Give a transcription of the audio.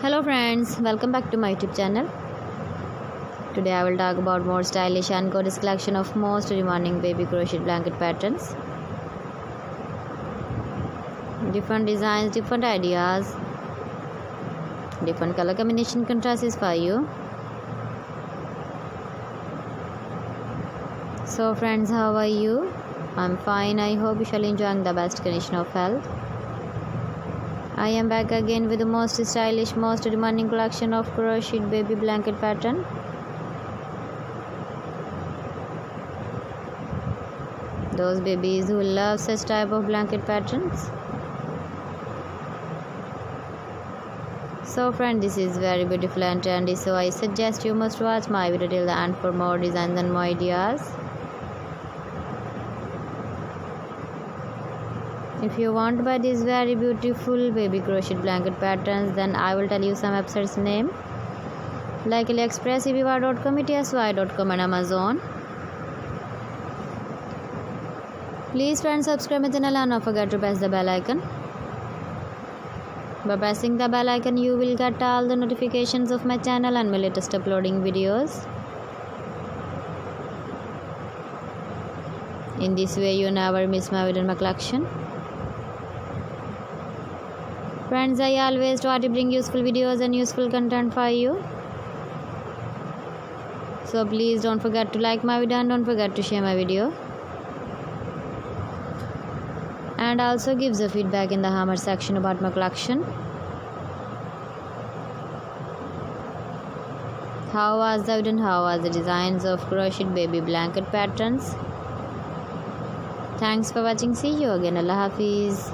Hello friends, welcome back to my YouTube channel. Today I will talk about more stylish and gorgeous collection of most demanding baby crochet blanket patterns. Different designs, different ideas, different color combination contrasts for you. So friends, how are you? I'm fine. I hope you shall enjoying the best condition of health. I am back again with the most stylish, most demanding collection of crocheted baby blanket pattern. Those babies who love such type of blanket patterns. So friend, this is very beautiful and trendy, so I suggest you must watch my video till the end for more designs and more ideas. If you want to buy these very beautiful baby crochet blanket patterns, then I will tell you some websites name like AliExpress, eBay.com, ETSY.com and Amazon. Please friends, subscribe my channel and don't forget to press the bell icon. By pressing the bell icon, you will get all the notifications of my channel and my latest uploading videos. In this way, you never miss my video in my collection. Friends, I always try to bring useful videos and useful content for you. So please don't forget to like my video and don't forget to share my video. And also give the feedback in the comment section about my collection. How was the video and how was the designs of crocheted baby blanket patterns? Thanks for watching. See you again. Allah Hafiz.